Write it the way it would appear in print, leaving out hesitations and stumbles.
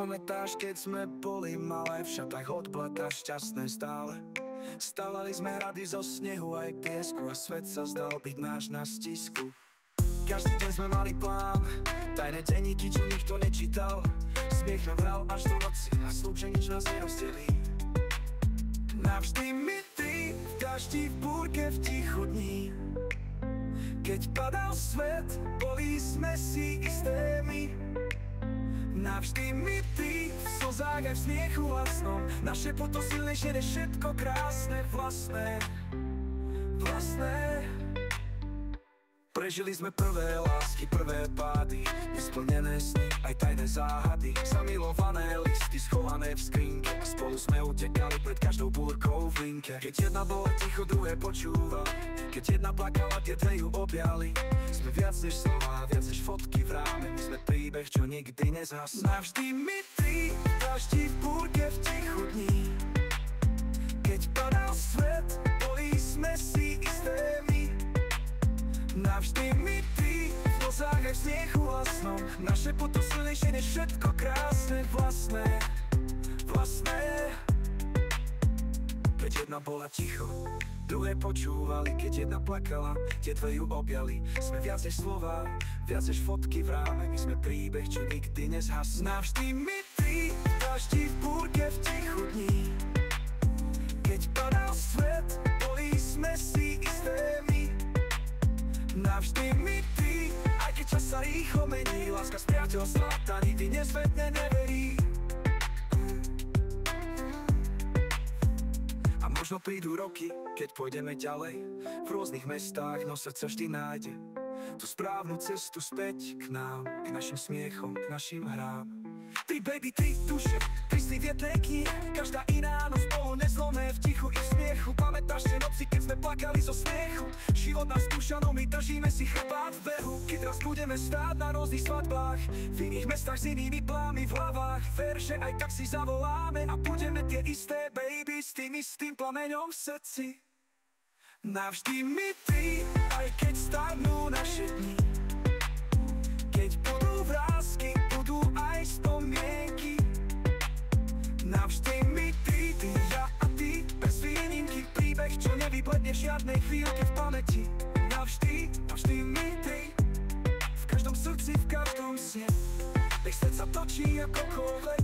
Pamätáš, keď sme boli malé, v šatách od blata, šťastné stále? Stavali sme hrady zo snehu aj piesku a svet sa zdal byť náš na stisku. Každý deň sme mali plán, tajné denníky, čo nikto nečítal. Smiech nám hral až do noci a sľub, že nič nás nerozdelí. Navždy my tri, v daždi, v búrke, v tichu dní. Keď padal svet, boli sme si isté my. Navždy my tri, v slzách aj v smiechu vlastnom. Naše puto silnejšie než všetko krásne, vlastné. Prežili sme prvé lásky, prvé pády, nesplnené sny, aj tajné záhady. Zamilované listy schované v skrinke, a spolu sme utekali pred každou búrkou v linke. Keď jedna bola ticho, druhé počúval, keď jedna plakala, tie dve ju objali. Sme viac než slova, viac než fotky v ráme, my sme príbeh, čo nikdy nezhasne. Navždy my tri, v daždi, v búrke, v tichu dní. Keď padal svet, boli sme si isté my. Navždy my tri, v slzách aj v smiechu vlastnom. Naše puto silnejšie než všetko krásne, vlastné. Keď jedna bola ticho, druhé počúvali, keď jedna plakala, tie dve ju objali. Sme viac než slova, viac než fotky v ráme, my sme príbeh, čo nikdy nezhasne. Navždy my tri, v daždi, v búrke, v tichu dní. Keď padal svet, boli sme si isté my. Navždy my tri, aj keď čas sa rýchlo mení, láska z priateľstva tá nikdy nezvedne, neverí. A možno prídu roky, keď pôjdeme ďalej, v rôznych mestách, no srdce vždy nájde tú správnu cestu späť k nám, k našim smiechom, k našim hrám. Tri baby, tri duše, tri sny v jednej knihe, každá iná, no spolu nezlomé, v tichu i v smiechu. Pamätáš tie noci, keď sme plakali zo smiechu? Život nás skúša, no my držíme si chrbát v behu. Keď raz budeme stáť na rôznych svadbách, v iných mestách s inými plámi v hlavách, ver, že aj tak si zavoláme a budeme tie isté baby s tým istým plameňom v srdci. Navždy my tri, aj keď starnú naše dni. Keď budú vrásky, budú aj spomienky. Navždy my tri, ty, ja a ty, bez výnimky. Príbeh, čo nevybledne v žiadnej chvíľke v pamäti. Navždy my tri, v každom srdci, v každom sne. Nech srdca točí ako kolej.